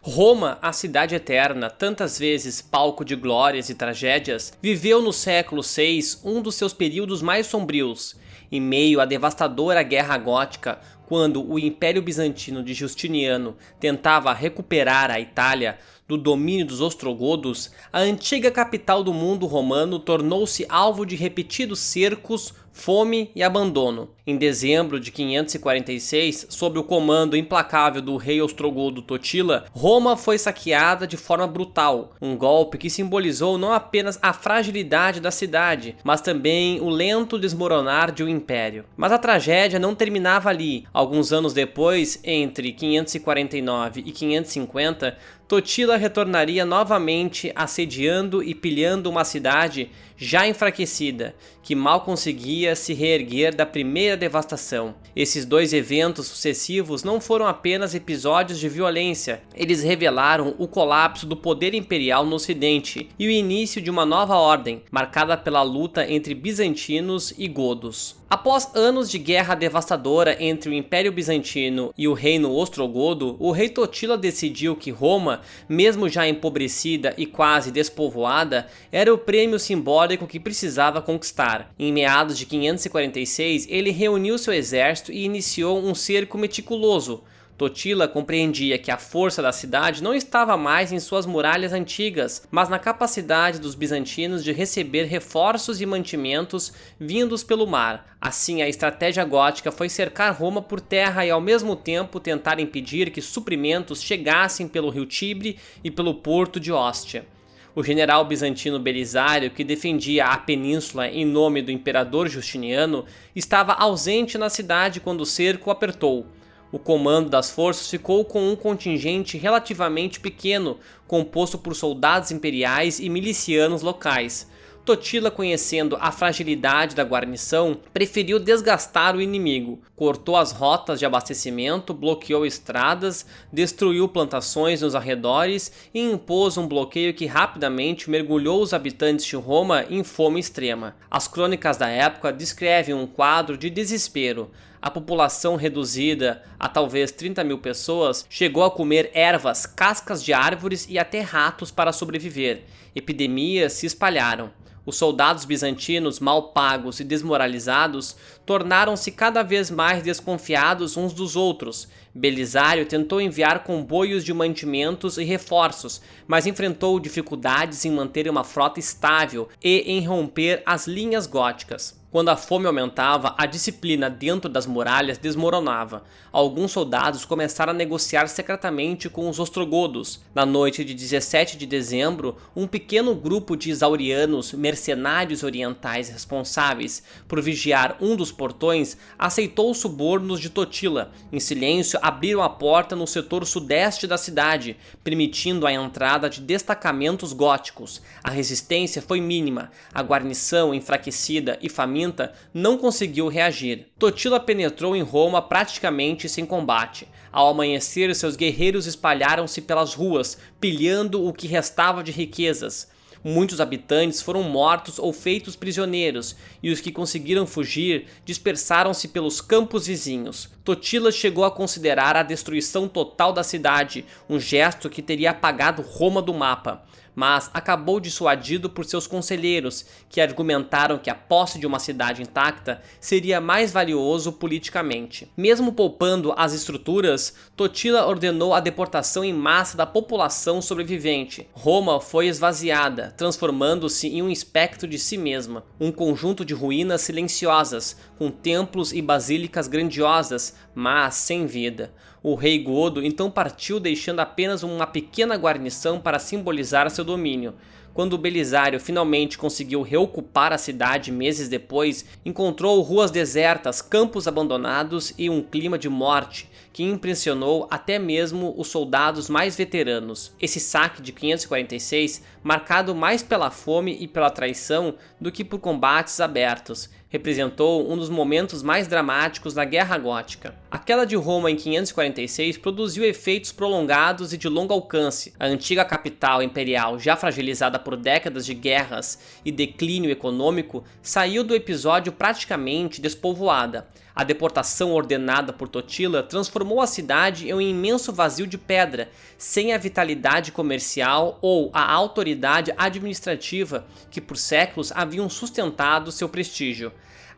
Roma, a cidade eterna, tantas vezes palco de glórias e tragédias, viveu no século VI um dos seus períodos mais sombrios. Em meio à devastadora Guerra Gótica, quando o Império Bizantino de Justiniano tentava recuperar a Itália do domínio dos ostrogodos, a antiga capital do mundo romano tornou-se alvo de repetidos cercos, fome e abandono. Em dezembro de 546, sob o comando implacável do rei ostrogodo Totila, Roma foi saqueada de forma brutal, um golpe que simbolizou não apenas a fragilidade da cidade, mas também o lento desmoronar de um império. Mas a tragédia não terminava ali. Alguns anos depois, entre 549 e 550, Totila retornaria novamente assediando e pilhando uma cidade já enfraquecida, que mal conseguia se reerguer da primeira devastação. Esses dois eventos sucessivos não foram apenas episódios de violência, eles revelaram o colapso do poder imperial no Ocidente e o início de uma nova ordem, marcada pela luta entre bizantinos e godos. Após anos de guerra devastadora entre o Império Bizantino e o Reino Ostrogodo, o rei Totila decidiu que Roma, mesmo já empobrecida e quase despovoada, era o prêmio simbólico que precisava conquistar. Em meados de 546, ele reuniu seu exército e iniciou um cerco meticuloso. Totila compreendia que a força da cidade não estava mais em suas muralhas antigas, mas na capacidade dos bizantinos de receber reforços e mantimentos vindos pelo mar. Assim, a estratégia gótica foi cercar Roma por terra e ao mesmo tempo tentar impedir que suprimentos chegassem pelo rio Tibre e pelo porto de Ostia. O general bizantino Belisário, que defendia a península em nome do imperador Justiniano, estava ausente na cidade quando o cerco apertou. O comando das forças ficou com um contingente relativamente pequeno, composto por soldados imperiais e milicianos locais. Totila, conhecendo a fragilidade da guarnição, preferiu desgastar o inimigo. Cortou as rotas de abastecimento, bloqueou estradas, destruiu plantações nos arredores e impôs um bloqueio que rapidamente mergulhou os habitantes de Roma em fome extrema. As crônicas da época descrevem um quadro de desespero. A população, reduzida a talvez 30 mil pessoas, chegou a comer ervas, cascas de árvores e até ratos para sobreviver. Epidemias se espalharam. Os soldados bizantinos, mal pagos e desmoralizados, tornaram-se cada vez mais desconfiados uns dos outros. Belisário tentou enviar comboios de mantimentos e reforços, mas enfrentou dificuldades em manter uma frota estável e em romper as linhas góticas. Quando a fome aumentava, a disciplina dentro das muralhas desmoronava. Alguns soldados começaram a negociar secretamente com os ostrogodos. Na noite de 17 de dezembro, um pequeno grupo de isaurianos, mercenários orientais responsáveis por vigiar um dos portões, aceitou os subornos de Totila. Em silêncio, abriram a porta no setor sudeste da cidade, permitindo a entrada de destacamentos góticos. A resistência foi mínima, a guarnição, enfraquecida e faminta, não conseguiu reagir. Totila penetrou em Roma praticamente sem combate. Ao amanhecer, seus guerreiros espalharam-se pelas ruas, pilhando o que restava de riquezas. Muitos habitantes foram mortos ou feitos prisioneiros, e os que conseguiram fugir dispersaram-se pelos campos vizinhos. Totila chegou a considerar a destruição total da cidade, um gesto que teria apagado Roma do mapa, mas acabou dissuadido por seus conselheiros, que argumentaram que a posse de uma cidade intacta seria mais valioso politicamente. Mesmo poupando as estruturas, Totila ordenou a deportação em massa da população sobrevivente. Roma foi esvaziada, transformando-se em um espectro de si mesma, um conjunto de ruínas silenciosas, com templos e basílicas grandiosas, mas sem vida. O rei godo então partiu, deixando apenas uma pequena guarnição para simbolizar seu domínio. Quando Belisário finalmente conseguiu reocupar a cidade meses depois, encontrou ruas desertas, campos abandonados e um clima de morte que impressionou até mesmo os soldados mais veteranos. Esse saque de 546, marcado mais pela fome e pela traição do que por combates abertos, representou um dos momentos mais dramáticos da Guerra Gótica. A queda de Roma em 546 produziu efeitos prolongados e de longo alcance. A antiga capital imperial, já fragilizada por décadas de guerras e declínio econômico, saiu do episódio praticamente despovoada. A deportação ordenada por Totila transformou a cidade em um imenso vazio de pedra, sem a vitalidade comercial ou a autoridade administrativa que por séculos haviam sustentado seu prestígio.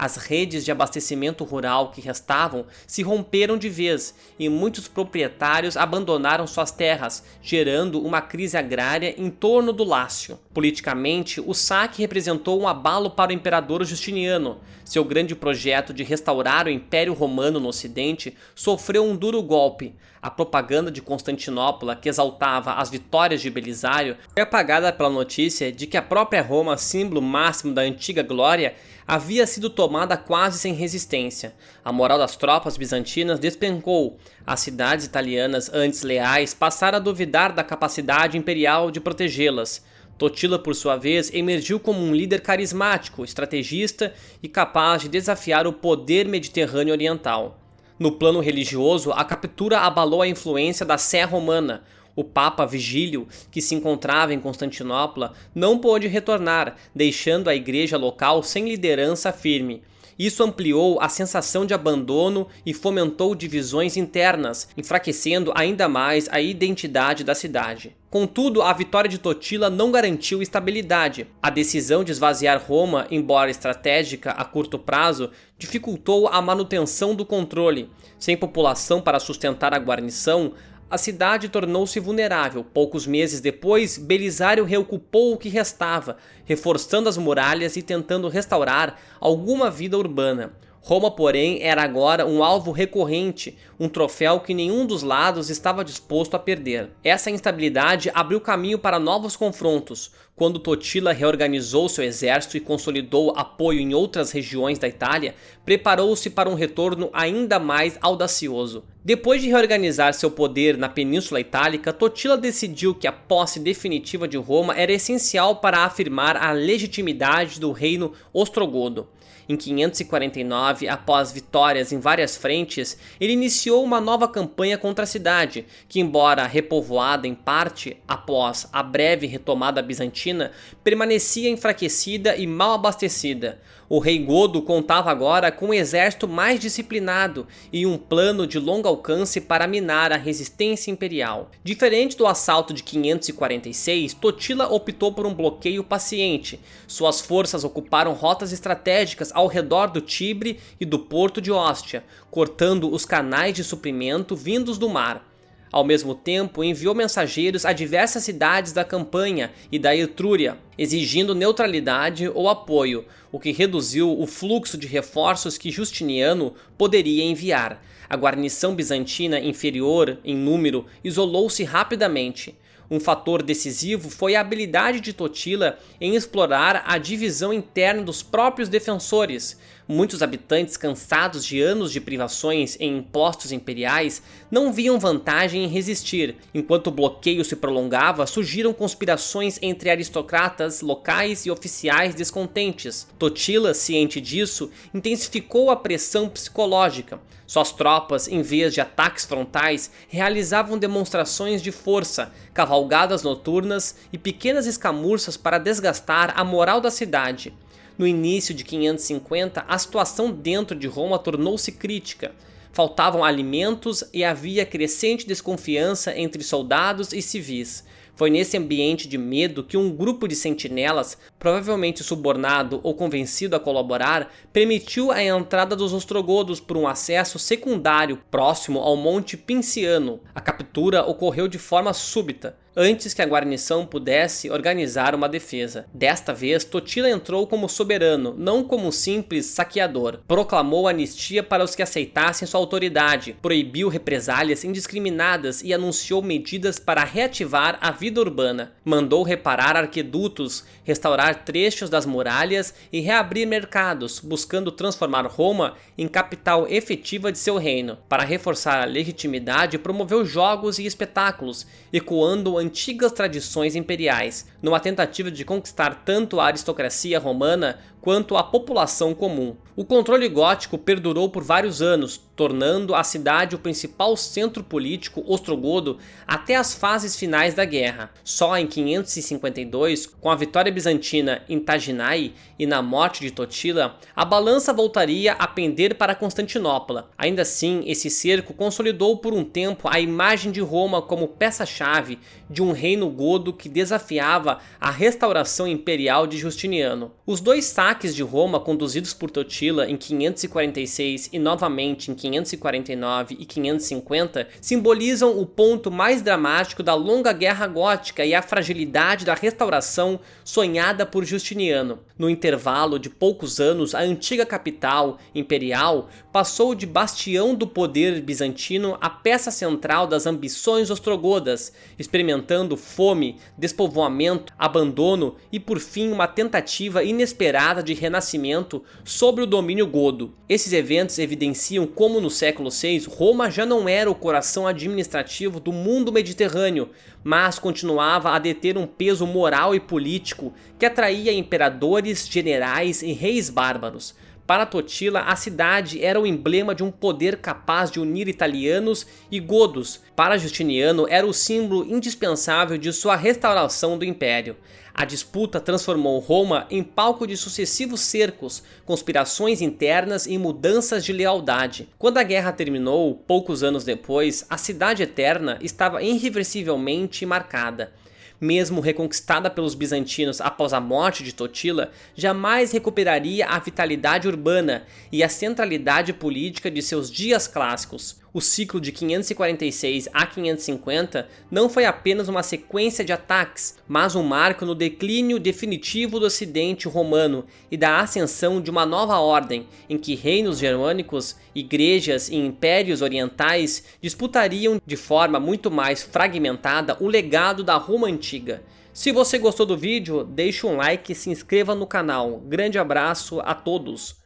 As redes de abastecimento rural que restavam se romperam de vez e muitos proprietários abandonaram suas terras, gerando uma crise agrária em torno do Lácio. Politicamente, o saque representou um abalo para o imperador Justiniano. Seu grande projeto de restaurar o Império Romano no Ocidente sofreu um duro golpe. A propaganda de Constantinopla, que exaltava as vitórias de Belisário, foi apagada pela notícia de que a própria Roma, símbolo máximo da antiga glória, havia sido tomada quase sem resistência. A moral das tropas bizantinas despencou. As cidades italianas, antes leais, passaram a duvidar da capacidade imperial de protegê-las. Totila, por sua vez, emergiu como um líder carismático, estrategista e capaz de desafiar o poder mediterrâneo oriental. No plano religioso, a captura abalou a influência da Sé romana. O Papa Vigílio, que se encontrava em Constantinopla, não pôde retornar, deixando a igreja local sem liderança firme. Isso ampliou a sensação de abandono e fomentou divisões internas, enfraquecendo ainda mais a identidade da cidade. Contudo, a vitória de Totila não garantiu estabilidade. A decisão de esvaziar Roma, embora estratégica a curto prazo, dificultou a manutenção do controle. Sem população para sustentar a guarnição, a cidade tornou-se vulnerável. Poucos meses depois, Belisário reocupou o que restava, reforçando as muralhas e tentando restaurar alguma vida urbana. Roma, porém, era agora um alvo recorrente, um troféu que nenhum dos lados estava disposto a perder. Essa instabilidade abriu caminho para novos confrontos. Quando Totila reorganizou seu exército e consolidou apoio em outras regiões da Itália, preparou-se para um retorno ainda mais audacioso. Depois de reorganizar seu poder na Península Itálica, Totila decidiu que a posse definitiva de Roma era essencial para afirmar a legitimidade do reino ostrogodo. Em 549, após vitórias em várias frentes, ele iniciou uma nova campanha contra a cidade, que, embora repovoada em parte após a breve retomada bizantina, permanecia enfraquecida e mal abastecida. O rei Godo contava agora com um exército mais disciplinado e um plano de longo alcance para minar a resistência imperial. Diferente do assalto de 546, Totila optou por um bloqueio paciente. Suas forças ocuparam rotas estratégicas ao redor do Tibre e do porto de Ostia, cortando os canais de suprimento vindos do mar. Ao mesmo tempo, enviou mensageiros a diversas cidades da Campanha e da Etrúria, exigindo neutralidade ou apoio, o que reduziu o fluxo de reforços que Justiniano poderia enviar. A guarnição bizantina, inferior em número, isolou-se rapidamente. Um fator decisivo foi a habilidade de Totila em explorar a divisão interna dos próprios defensores. Muitos habitantes, cansados de anos de privações em impostos imperiais, não viam vantagem em resistir. Enquanto o bloqueio se prolongava, surgiram conspirações entre aristocratas locais e oficiais descontentes. Totila, ciente disso, intensificou a pressão psicológica. Suas tropas, em vez de ataques frontais, realizavam demonstrações de força, cavalgadas noturnas e pequenas escamurças para desgastar a moral da cidade. No início de 550, a situação dentro de Roma tornou-se crítica. Faltavam alimentos e havia crescente desconfiança entre soldados e civis. Foi nesse ambiente de medo que um grupo de sentinelas, provavelmente subornado ou convencido a colaborar, permitiu a entrada dos ostrogodos por um acesso secundário próximo ao Monte Pinciano. A captura ocorreu de forma súbita, antes que a guarnição pudesse organizar uma defesa. Desta vez, Totila entrou como soberano, não como um simples saqueador. Proclamou anistia para os que aceitassem sua autoridade, proibiu represálias indiscriminadas e anunciou medidas para reativar a vida urbana. Mandou reparar arquedutos, restaurar trechos das muralhas e reabrir mercados, buscando transformar Roma em capital efetiva de seu reino. Para reforçar a legitimidade, promoveu jogos e espetáculos, ecoando antigas tradições imperiais. Numa tentativa de conquistar tanto a aristocracia romana quanto à população comum. O controle gótico perdurou por vários anos, tornando a cidade o principal centro político ostrogodo até as fases finais da guerra. Só em 552, com a vitória bizantina em Taginae e na morte de Totila, a balança voltaria a pender para Constantinopla. Ainda assim, esse cerco consolidou por um tempo a imagem de Roma como peça-chave de um reino godo que desafiava a restauração imperial de Justiniano. Os dois saques de Roma conduzidos por Totila em 546 e novamente em 549 e 550 simbolizam o ponto mais dramático da longa guerra gótica e a fragilidade da restauração sonhada por Justiniano. No intervalo de poucos anos, a antiga capital imperial passou de bastião do poder bizantino a peça central das ambições ostrogodas, experimentando fome, despovoamento, abandono e por fim uma tentativa inesperada de renascimento sobre o domínio godo. Esses eventos evidenciam como no século VI Roma já não era o coração administrativo do mundo mediterrâneo, mas continuava a deter um peso moral e político que atraía imperadores, generais e reis bárbaros. Para Totila, a cidade era o emblema de um poder capaz de unir italianos e godos. Para Justiniano, era o símbolo indispensável de sua restauração do império. A disputa transformou Roma em palco de sucessivos cercos, conspirações internas e mudanças de lealdade. Quando a guerra terminou, poucos anos depois, a Cidade Eterna estava irreversivelmente marcada. Mesmo reconquistada pelos bizantinos após a morte de Totila, jamais recuperaria a vitalidade urbana e a centralidade política de seus dias clássicos. O ciclo de 546 a 550 não foi apenas uma sequência de ataques, mas um marco no declínio definitivo do Ocidente romano e da ascensão de uma nova ordem, em que reinos germânicos, igrejas e impérios orientais disputariam de forma muito mais fragmentada o legado da Roma antiga. Se você gostou do vídeo, deixe um like e se inscreva no canal. Grande abraço a todos!